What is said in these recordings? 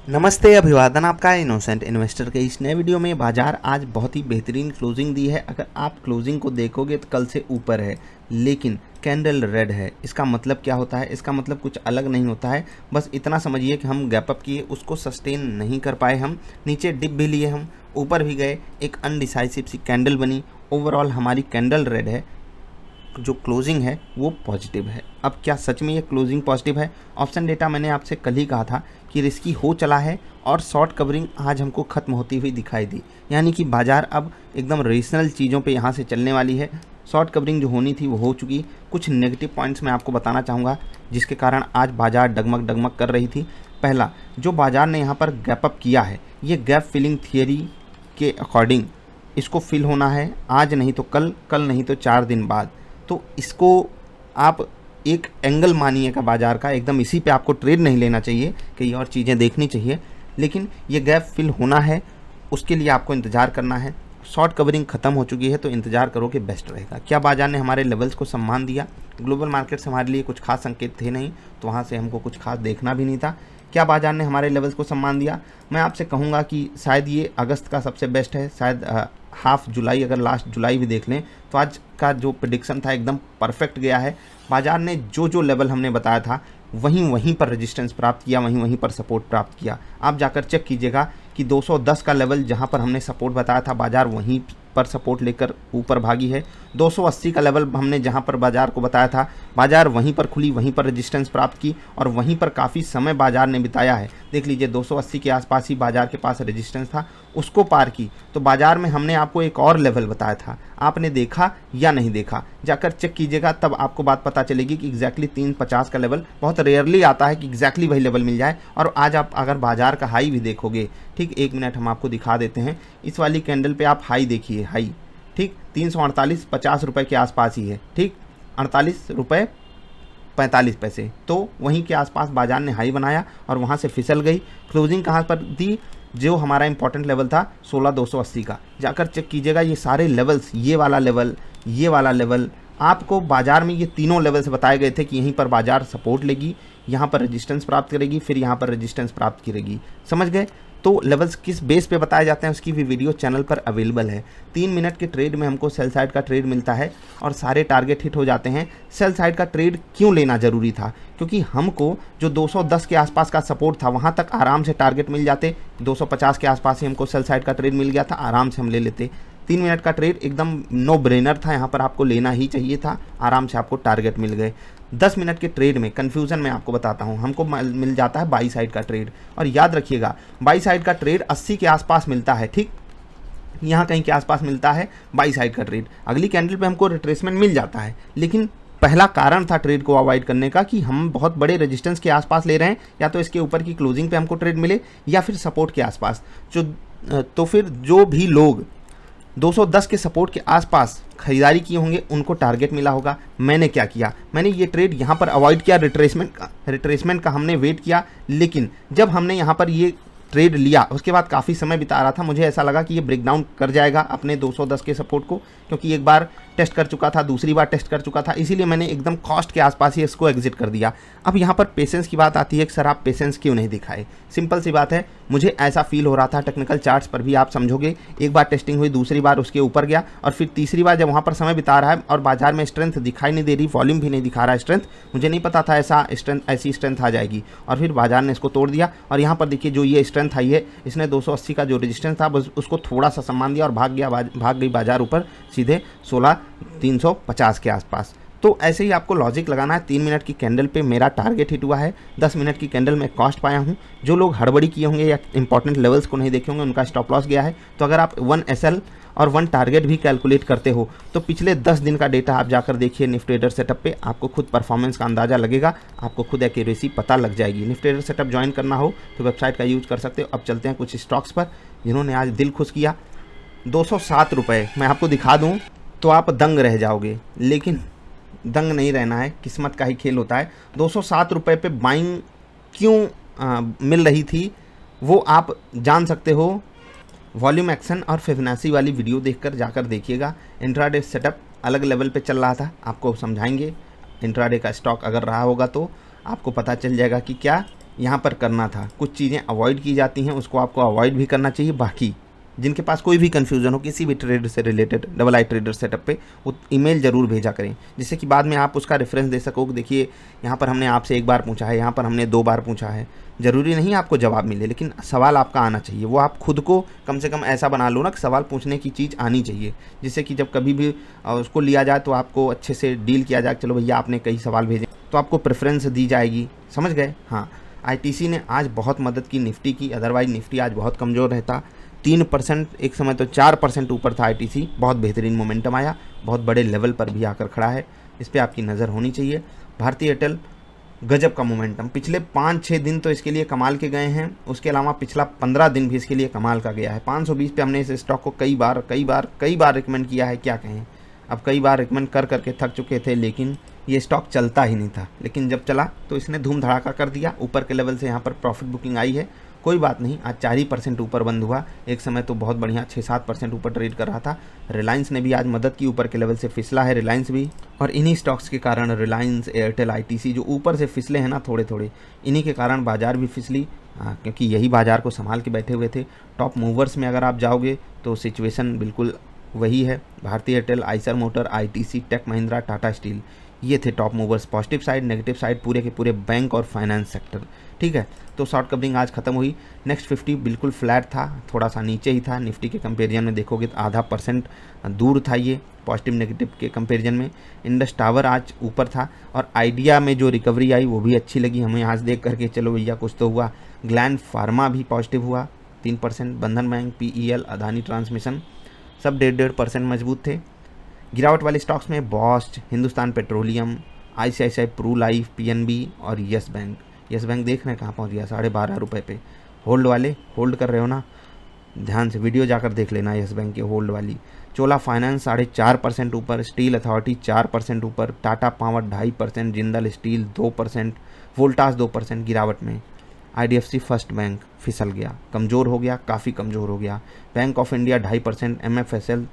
नमस्ते, अभिवादन आपका इनोसेंट इन्वेस्टर के इस नए वीडियो में। बाजार आज बहुत ही बेहतरीन क्लोजिंग दी है। अगर आप क्लोजिंग को देखोगे तो कल से ऊपर है, लेकिन कैंडल रेड है। इसका मतलब क्या होता है? इसका मतलब कुछ अलग नहीं होता है। बस इतना समझिए कि हम गैप अप किए, उसको सस्टेन नहीं कर पाए, हम नीचे डिप भी लिए, हम ऊपर भी गए, एक अनडिसाइसिव सी कैंडल बनी। ओवरऑल हमारी कैंडल रेड है, जो क्लोजिंग है वो पॉजिटिव है। अब क्या सच में ये क्लोजिंग पॉजिटिव है? ऑप्शन डेटा मैंने आपसे कल ही कहा था कि रिस्की हो चला है और शॉर्ट कवरिंग आज हमको ख़त्म होती हुई दिखाई दी, यानी कि बाज़ार अब एकदम रेशनल चीज़ों पे यहाँ से चलने वाली है। शॉर्ट कवरिंग जो होनी थी वो हो चुकी। कुछ नेगेटिव पॉइंट्स मैं आपको बताना चाहूँगा जिसके कारण आज बाज़ार डगमग डगमग कर रही थी। पहला, जो बाज़ार ने यहाँ पर गैप अप किया है, ये गैप फिलिंग थियरी के अकॉर्डिंग इसको फिल होना है, आज नहीं तो कल, कल नहीं तो 4 दिन बाद। तो इसको आप एक एंगल मानिएगा बाज़ार का, एकदम इसी पे आपको ट्रेड नहीं लेना चाहिए, कई और चीज़ें देखनी चाहिए। लेकिन ये गैप फिल होना है, उसके लिए आपको इंतज़ार करना है। शॉर्ट कवरिंग ख़त्म हो चुकी है तो इंतज़ार करो कि बेस्ट रहेगा। क्या बाज़ार ने हमारे लेवल्स को सम्मान दिया? ग्लोबल मार्केट्स हमारे लिए कुछ खास संकेत थे नहीं, तो वहाँ से हमको कुछ खास देखना भी नहीं था। क्या बाज़ार ने हमारे लेवल्स को सम्मान दिया? मैं आपसे कहूँगा कि शायद ये अगस्त का सबसे बेस्ट है, शायद हाफ जुलाई, अगर लास्ट जुलाई भी देख लें तो आज का जो प्रेडिक्शन था एकदम परफेक्ट गया है। बाज़ार ने जो जो लेवल हमने बताया था वहीं वहीं पर रेजिस्टेंस प्राप्त किया, वहीं वहीं पर सपोर्ट प्राप्त किया। आप जाकर चेक कीजिएगा कि 210 का लेवल जहां पर हमने सपोर्ट बताया था, बाज़ार वहीं पर सपोर्ट लेकर ऊपर भागी है। 280 का लेवल हमने जहां पर बाज़ार को बताया था, बाज़ार वहीं पर खुली, वहीं पर रेजिस्टेंस प्राप्त की और वहीं पर काफ़ी समय बाज़ार ने बिताया है। देख लीजिए, 280 के आसपास ही बाज़ार के पास रेजिस्टेंस था, उसको पार की। तो बाज़ार में हमने आपको एक और लेवल बताया था, आपने देखा या नहीं देखा? जाकर चेक कीजिएगा, तब आपको बात पता चलेगी कि एग्जैक्टली 350 का लेवल बहुत रेयरली आता है कि एग्जैक्टली वही लेवल मिल जाए। और आज आप अगर बाज़ार का हाई भी देखोगे, ठीक, 1 मिनट हम आपको दिखा देते हैं। इस वाली कैंडल पे आप हाई देखिए, हाई ठीक 348 50 रुपये के आसपास ही है, ठीक 48 रुपये 45 पैसे। तो वहीं के आसपास बाज़ार ने हाई बनाया और वहाँ से फिसल गई। क्लोजिंग कहाँ पर दी? जो हमारा इंपॉर्टेंट लेवल था 16,280 का, जाकर चेक कीजिएगा। ये सारे लेवल्स, ये वाला लेवल, ये वाला लेवल, आपको बाज़ार में ये तीनों लेवल्स बताए गए थे कि यहीं पर बाज़ार सपोर्ट लेगी, यहाँ पर रेजिस्टेंस प्राप्त करेगी, फिर यहाँ पर रेजिस्टेंस प्राप्त करेगी। समझ गए? तो लेवल्स किस बेस पे बताए जाते हैं उसकी भी वीडियो चैनल पर अवेलेबल है। 3 मिनट के ट्रेड में हमको सेल साइड का ट्रेड मिलता है और सारे टारगेट हिट हो जाते हैं। सेल साइड का ट्रेड क्यों लेना ज़रूरी था? क्योंकि हमको जो 210 के आसपास का सपोर्ट था वहाँ तक आराम से टारगेट मिल जाते। 250 के आसपास ही हमको सेल साइड का ट्रेड मिल गया था, आराम से हम ले लेते। 3 मिनट का ट्रेड एकदम नो ब्रेनर था, यहाँ पर आपको लेना ही चाहिए था, आराम से आपको टारगेट मिल गए। 10 मिनट के ट्रेड में कन्फ्यूज़न मैं आपको बताता हूँ, हमको मिल जाता है बाई साइड का ट्रेड। और याद रखिएगा, बाई साइड का ट्रेड 80 के आसपास मिलता है, ठीक, यहाँ कहीं के आसपास मिलता है बाई साइड का ट्रेड। अगली कैंडल पे हमको रिट्रेसमेंट मिल जाता है, लेकिन पहला कारण था ट्रेड को अवॉइड करने का कि हम बहुत बड़े रेजिस्टेंस के आसपास ले रहे हैं, या तो इसके ऊपर की क्लोजिंग पे हमको ट्रेड मिले या फिर सपोर्ट के आसपास। तो फिर जो भी लोग 210 के सपोर्ट के आसपास खरीदारी किए होंगे उनको टारगेट मिला होगा। मैंने क्या किया? मैंने ये ट्रेड यहाँ पर अवॉइड किया, रिट्रेसमेंट का हमने वेट किया। लेकिन जब हमने यहाँ पर ये ट्रेड लिया उसके बाद काफ़ी समय बिता रहा था, मुझे ऐसा लगा कि ये ब्रेक डाउन कर जाएगा अपने 210 के सपोर्ट को, क्योंकि एक बार टेस्ट कर चुका था, दूसरी बार टेस्ट कर चुका था, इसीलिए मैंने एकदम कॉस्ट के आसपास ही इसको एग्जिट कर दिया। अब यहाँ पर पेशेंस की बात आती है कि सर आप पेशेंस क्यों नहीं दिखाए? सिंपल सी बात है, मुझे ऐसा फील हो रहा था, टेक्निकल चार्ट्स पर भी आप समझोगे, एक बार टेस्टिंग हुई, दूसरी बार उसके ऊपर गया और फिर तीसरी बार जब वहाँ पर समय बिता रहा है और बाजार में स्ट्रेंथ दिखाई नहीं दे रही, वॉल्यूम भी नहीं दिखा रहा है स्ट्रेंथ, मुझे नहीं पता था ऐसी स्ट्रेंथ आ जाएगी। और फिर बाजार ने इसको तोड़ दिया और यहाँ पर देखिए जो ये स्ट्रेंथ आई है, इसने 280 का जो रेजिस्टेंस था बस उसको थोड़ा सा सम्मान दिया और भाग गई बाजार ऊपर सीधे 16,350 के आसपास। तो ऐसे ही आपको लॉजिक लगाना है। 3 मिनट की कैंडल पे मेरा टारगेट हिट हुआ है, 10 मिनट की कैंडल में कॉस्ट पाया हूँ। जो लोग हड़बड़ी किए होंगे या इंपॉर्टेंट लेवल्स को नहीं देखे होंगे उनका स्टॉप लॉस गया है। तो अगर आप 1 SL और 1 टारगेट भी कैलकुलेट करते हो तो पिछले 10 दिन का डेटा आप जाकर देखिए निफ्टी ट्रेडर सेटअप पे, आपको खुद परफॉर्मेंस का अंदाज़ा लगेगा, आपको खुद एक्यूरेसी पता लग जाएगी। निफ्टी ट्रेडर सेटअप ज्वाइन करना हो तो वेबसाइट का यूज़ कर सकते हो। अब चलते हैं कुछ स्टॉक्स पर जिन्होंने आज दिल खुश किया। 207 रुपये मैं आपको दिखा दूँ तो आप दंग रह जाओगे, लेकिन दंग नहीं रहना है, किस्मत का ही खेल होता है। 207 रुपये पे बाइंग क्यों मिल रही थी वो आप जान सकते हो। वॉल्यूम एक्शन और फिबोनाची वाली वीडियो देखकर जाकर देखिएगा। इंट्राडे सेटअप अलग लेवल पे चल रहा था, आपको समझाएंगे। इंट्राडे का स्टॉक अगर रहा होगा तो आपको पता चल जाएगा कि क्या यहाँ पर करना था। कुछ चीज़ें अवॉइड की जाती हैं, उसको आपको अवॉइड भी करना चाहिए। बाकी जिनके पास कोई भी कन्फ्यूज़न हो किसी भी ट्रेड से रिलेटेड डबल आई ट्रेडर सेटअप पे, वो ईमेल ज़रूर भेजा करें, जिससे कि बाद में आप उसका रेफरेंस दे सको कि देखिए यहाँ पर हमने आपसे 1 बार पूछा है, यहाँ पर हमने 2 बार पूछा है। ज़रूरी नहीं आपको जवाब मिले, लेकिन सवाल आपका आना चाहिए। वो आप खुद को कम से कम ऐसा बना लो ना कि सवाल पूछने की चीज़ आनी चाहिए, जिससे कि जब कभी भी उसको लिया जाए तो आपको अच्छे से डील किया जाए। चलो भैया आपने कई सवाल भेजे तो आपको प्रेफरेंस दी जाएगी, समझ गए। हाँ, आईटीसी ने आज बहुत मदद की निफ्टी की, अदरवाइज निफ्टी आज बहुत कमज़ोर रहता। 3%, एक समय तो 4% ऊपर था आईटीसी। बहुत बेहतरीन मोमेंटम आया, बहुत बड़े लेवल पर भी आकर खड़ा है, इस पर आपकी नज़र होनी चाहिए। भारतीय एयरटेल गजब का मोमेंटम, पिछले 5-6 दिन तो इसके लिए कमाल के गए हैं, उसके अलावा पिछला 15 दिन भी इसके लिए कमाल का गया है। 520 पे हमने इस स्टॉक को कई बार रिकमेंड किया है, क्या कहें। अब कई बार रिकमेंड कर करके थक चुके थे, लेकिन ये स्टॉक चलता ही नहीं था। लेकिन जब चला तो इसने धूम धड़ाका कर दिया, ऊपर के लेवल से यहाँ पर प्रॉफिट बुकिंग आई है। कोई बात नहीं, आज 4% ऊपर बंद हुआ। एक समय तो बहुत बढ़िया 6-7% ऊपर ट्रेड कर रहा था। रिलायंस ने भी आज मदद की, ऊपर के लेवल से फिसला है रिलायंस भी। और इन्हीं स्टॉक्स के कारण रिलायंस, एयरटेल, आईटीसी जो ऊपर से फिसले हैं ना थोड़े थोड़े, इन्हीं के कारण बाजार भी फिसली। क्योंकि यही बाजार को संभाल के बैठे हुए थे। टॉप मूवर्स में अगर आप जाओगे तो सिचुएशन बिल्कुल वही है। Bharti Airtel, Eicher Motor, ITC, Tech Mahindra, Tata Steel, ये थे top movers. Positive side, negative side पूरे के पूरे बैंक और फाइनेंस सेक्टर। ठीक है, तो शॉर्ट कवरिंग आज खत्म हुई। नेक्स्ट 50 बिल्कुल फ्लैट था, थोड़ा सा नीचे ही था। निफ्टी के कंपेरिजन में देखोगे तो 0.5% दूर था ये पॉजिटिव नेगेटिव के कंपेरिजन में। इंडस टावर आज ऊपर था, और आइडिया में जो रिकवरी आई वो भी अच्छी लगी हमें आज देख करके। चलो भैया कुछ तो हुआ। ग्लैंड फार्मा भी पॉजिटिव हुआ 3%। बंधन बैंक, पीईएल, अदानी ट्रांसमिशन सब 1.5% मजबूत थे। गिरावट वाले स्टॉक्स में boost, Hindustan petroleum, ICICI pru life, PNB और यस बैंक। यस बैंक देख रहे हैं कहाँ पहुँच गया, 12.5 रुपये पे। होल्ड वाले होल्ड कर रहे हो ना, ध्यान से वीडियो जाकर देख लेना यस बैंक के होल्ड वाली। चोला फाइनेंस 4.5% ऊपर, स्टील अथॉरिटी 4% ऊपर, टाटा पावर 2.5%, जिंदल स्टील 2%, वोल्टास 2% गिरावट में। आईडीएफसी फर्स्ट बैंक फिसल गया, कमज़ोर हो गया, काफ़ी कमज़ोर हो गया। Bank of India 2.5%, एमएफएसएल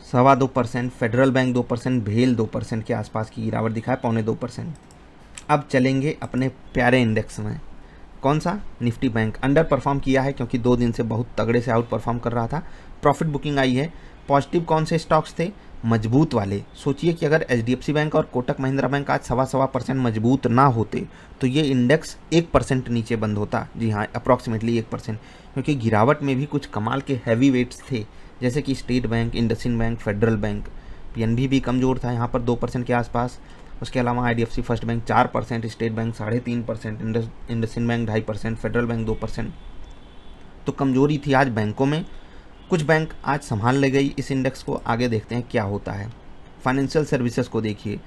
2.25%, federal bank 2%, भेल 2% के आसपास की गिरावट दिखाए, 0.25%। अब चलेंगे अपने प्यारे इंडेक्स में। कौन सा? निफ्टी बैंक अंडर परफॉर्म किया है, क्योंकि 2 दिन से बहुत तगड़े से आउट परफॉर्म कर रहा था। प्रॉफिट बुकिंग आई है। पॉजिटिव कौन से स्टॉक्स थे? मजबूत वाले। सोचिए कि अगर एचडीएफसी बैंक और कोटक महिंद्रा बैंक आज 2.25% मजबूत ना होते तो ये इंडेक्स 1% नीचे बंद होता। जी हाँ, अप्रॉक्सीमेटली 1%, क्योंकि गिरावट में भी कुछ कमाल के हैवी वेट्स थे, जैसे कि state bank, IndusInd bank, federal bank. PNB भी कमज़ोर था यहाँ पर 2% के आसपास। उसके अलावा IDFC first bank 4%, state bank 3.5%, IndusInd bank 2.5%, federal bank 2%। तो कमजोरी थी आज बैंकों में। कुछ बैंक आज संभाल ले गई इस इंडेक्स को। आगे देखते हैं क्या होता है। फाइनेंशियल सर्विसेज को देखिए,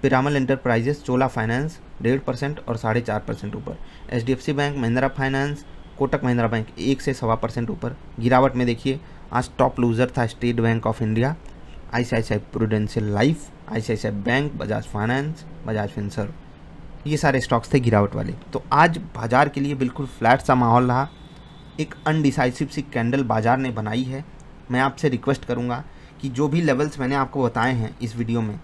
पिरामल एंटरप्राइजेस, चोला फाइनेंस 1.5% और 4.5% ऊपर। HDFC bank, Mahindra finance, Kotak Mahindra bank 1 से 1.25% ऊपर। गिरावट में देखिए आज टॉप लूजर था state bank of India, ICICI prudential life, ICICI bank, Bajaj finance, Bajaj Finserv, ये सारे स्टॉक्स थे गिरावट वाले। तो आज बाजार के लिए बिल्कुल फ्लैट सा माहौल रहा। एक अनडिसाइसिव सी कैंडल बाजार ने बनाई है। मैं आपसे रिक्वेस्ट करूंगा कि जो भी लेवल्स मैंने आपको बताए हैं इस वीडियो में,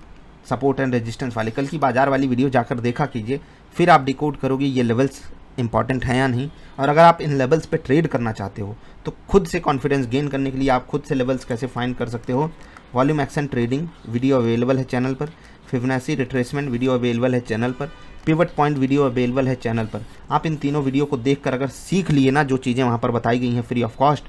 सपोर्ट एंड रेजिस्टेंस वाले, कल की बाजार वाली वीडियो जाकर देखा कीजिए, फिर आप डिकोड करोगे ये लेवल्स इंपॉर्टेंट हैं या नहीं। और अगर आप इन लेवल्स पे ट्रेड करना चाहते हो तो खुद से कॉन्फिडेंस गेन करने के लिए आप खुद से लेवल्स कैसे फाइंड कर सकते हो। Volume action trading video available है चैनल पर, फिबोनाची रिट्रेसमेंट वीडियो अवेलेबल है चैनल पर, पिवट पॉइंट वीडियो अवेलेबल है चैनल पर। आप इन तीनों वीडियो को देखकर अगर सीख लिए ना जो चीज़ें वहाँ पर बताई गई हैं फ्री ऑफ कॉस्ट,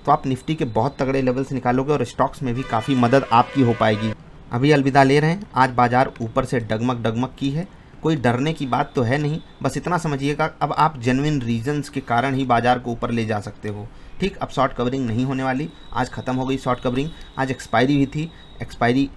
तो आप निफ्टी के बहुत तगड़े लेवल्स निकालोगे और स्टॉक्स में भी काफ़ी मदद आपकी हो पाएगी। अभी अलविदा ले रहे हैं। आज बाजार ऊपर से डगमग डगमग की है, कोई डरने की बात तो है नहीं। बस इतना समझिएगा, अब आप जेन्युइन रीजंस के कारण ही बाजार को ऊपर ले जा सकते हो। ठीक, अब शॉर्ट कवरिंग नहीं होने वाली। आज ख़त्म हो गई शॉर्ट कवरिंग। आज एक्सपायरी भी थी, एक्सपायरी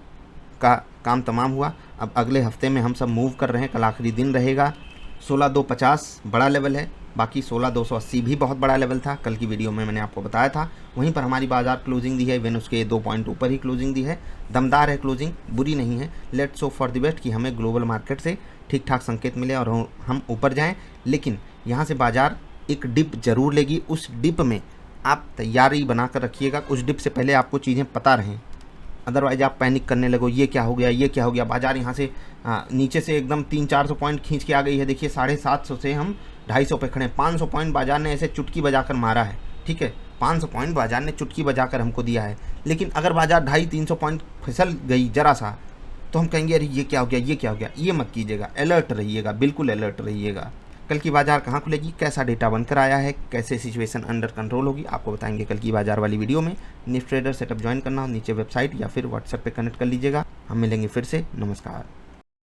का काम तमाम हुआ। अब अगले हफ्ते में हम सब मूव कर रहे हैं। कल आखिरी दिन रहेगा। 16,250 बड़ा लेवल है, बाकी 16,280 भी बहुत बड़ा लेवल था। कल की वीडियो में मैंने आपको बताया था। वहीं पर हमारी बाजार क्लोजिंग दी है, इवन उसके 2 पॉइंट ऊपर ही क्लोजिंग दी है। दमदार है क्लोजिंग, बुरी नहीं है। Let's hope for the best कि हमें ग्लोबल मार्केट से ठीक ठाक संकेत मिले और हम ऊपर जाएं। लेकिन यहाँ से बाजार एक डिप जरूर लेगी। उस डिप में आप तैयारी बनाकर रखिएगा। उस डिप से पहले आपको चीज़ें पता रहें। अदरवाइज आप पैनिक करने लगो, ये क्या हो गया, ये क्या हो गया। बाजार यहाँ से नीचे से एकदम 300-400 पॉइंट खींच के आ गई है। देखिए 750 से हम 250 पे खड़े हैं। 500 पॉइंट बाजार ने ऐसे चुटकी बजाकर मारा है, ठीक है, 500 पॉइंट बाजार ने चुटकी बजाकर हमको दिया है। लेकिन अगर बाजार 250-300 पॉइंट फिसल गई जरा सा, तो हम कहेंगे अरे ये क्या हो गया, ये क्या हो गया। ये मत कीजिएगा, अलर्ट रहिएगा, बिल्कुल अलर्ट रहिएगा। कल की बाजार कहाँ खुलेगी, कैसा डेटा बनकर आया है, कैसे सिचुएशन अंडर कंट्रोल होगी, आपको बताएंगे कल की बाजार वाली वीडियो में। निफ्ट ट्रेडर सेटअप ज्वाइन करना हो नीचे वेबसाइट या फिर व्हाट्सएप पे कनेक्ट कर लीजिएगा। हम मिलेंगे फिर से, नमस्कार।